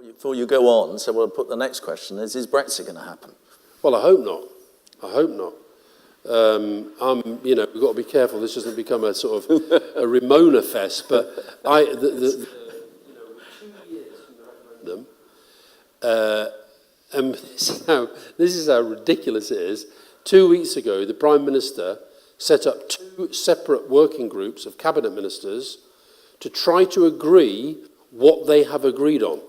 Before you go on, so we'll put the next question is Brexit going to happen? Well, I hope not. I hope not. We've got to be careful. This doesn't become a sort of a Ramona fest. But with 2 years from the referendum, and this is how ridiculous it is. 2 weeks ago, the Prime Minister set up 2 separate working groups of cabinet ministers to try to agree what they have agreed on.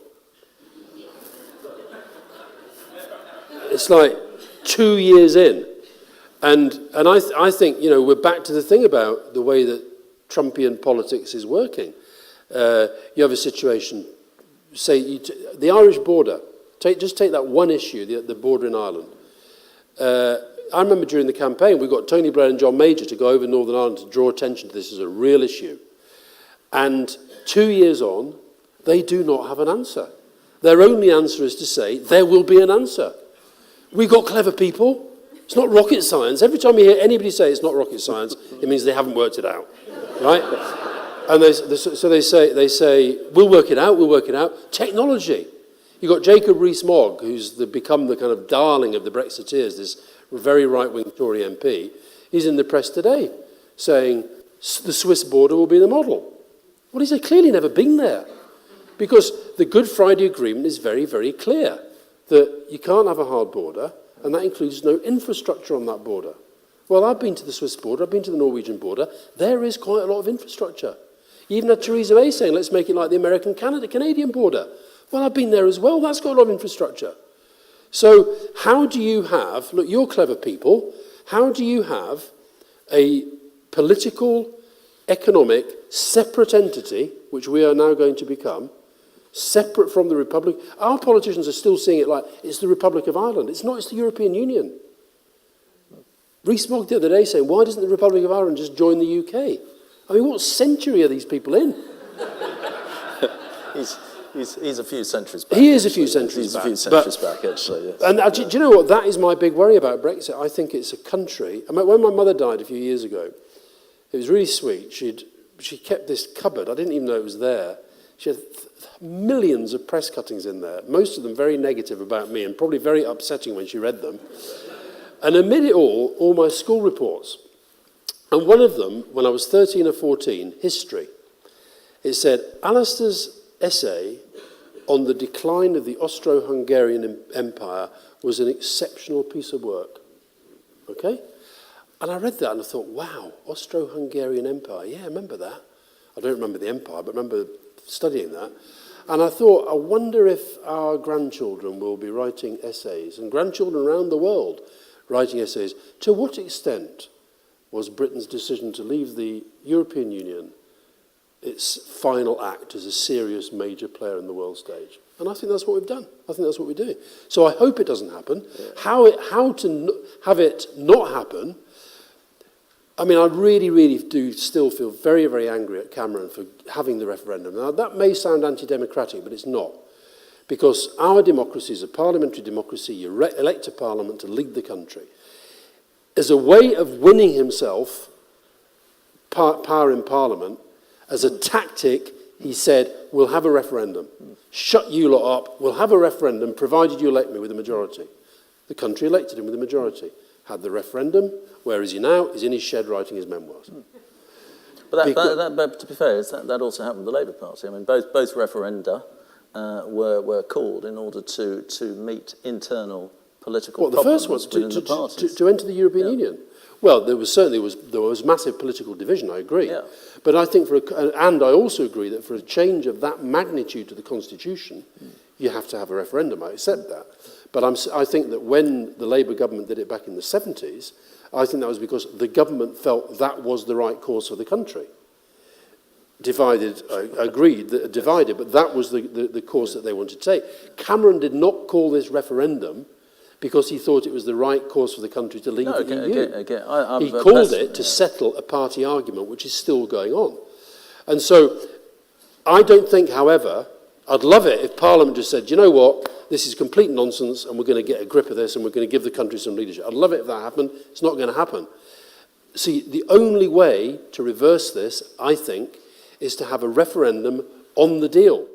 It's like 2 years in. And I think, we're back to the thing about the way that Trumpian politics is working. You have a situation, say, the Irish border. Just take that one issue, the border in Ireland. I remember during the campaign, we got Tony Blair and John Major to go over Northern Ireland to draw attention to this as a real issue. And 2 years on, they do not have an answer. Their only answer is to say, there will be an answer. We've got clever people. It's not rocket science. Every time you hear anybody say it's not rocket science, it means they haven't worked it out, right? And they say, we'll work it out. Technology. You've got Jacob Rees-Mogg, who's become the kind of darling of the Brexiteers, this very right-wing Tory MP. He's in the press today saying the Swiss border will be the model. Well, he's clearly never been there, because the Good Friday Agreement is very, very clear that you can't have a hard border, and that includes no infrastructure on that border. Well, I've been to the Swiss border, I've been to the Norwegian border. There is quite a lot of infrastructure. You even had Theresa May saying, let's make it like the American-Canadian border. Well, I've been there as well. That's got a lot of infrastructure. So how do you have, look, you're clever people, how do you have a political, economic, separate entity, which we are now going to become, separate from the Republic? Our politicians are still seeing it like it's the Republic of Ireland. It's not, it's the European Union. Rees-Mogg the other day saying, why doesn't the Republic of Ireland just join the UK? I mean, what century are these people in? He's a few centuries back. He is a few centuries back. He's a few centuries back, actually, yes. And do you know what? That is my big worry about Brexit. I think it's a country. I mean, when my mother died a few years ago, it was really sweet. She kept this cupboard. I didn't even know it was there. She had millions of press cuttings in there, most of them very negative about me and probably very upsetting when she read them. And amid it all my school reports. And one of them, when I was 13 or 14, history, it said, Alastair's essay on the decline of the Austro-Hungarian Empire was an exceptional piece of work. Okay? And I read that and I thought, wow, Austro-Hungarian Empire. Yeah, I remember that. I don't remember the empire, but I remember studying that. And I thought, I wonder if our grandchildren will be writing essays, and grandchildren around the world writing essays. To what extent was Britain's decision to leave the European Union its final act as a serious major player in the world stage? And I think that's what we've done. I think that's what we're doing. So I hope it doesn't happen. Yeah. How to have it not happen, I mean, I really, really do still feel very, very angry at Cameron for having the referendum. Now, that may sound anti-democratic, but it's not. Because our democracy is a parliamentary democracy. You elect a parliament to lead the country. As a way of winning himself power in parliament, as a tactic, he said, we'll have a referendum. Shut you lot up. We'll have a referendum, provided you elect me with a majority. The country elected him with a majority. Had the referendum. Where is he now? He's in his shed writing his memoirs. But to be fair, that also happened with the Labour Party. I mean, both referenda were called in order to meet internal political problems within the parties. To enter the European Union. Well, there was massive political division, I agree. Yeah. But I think and I also agree that for a change of that magnitude to the Constitution, you have to have a referendum. I accept that. But I think that when the Labour government did it back in the 70s, I think that was because the government felt that was the right course for the country. Divided, but that was the course that they wanted to take. Cameron did not call this referendum because he thought it was the right course for the country to leave the EU. He called it to settle a party argument, which is still going on. And so I don't think, however, I'd love it if Parliament just said, you know what, this is complete nonsense and we're going to get a grip of this and we're going to give the country some leadership. I'd love it if that happened. It's not going to happen. See, the only way to reverse this, I think, is to have a referendum on the deal.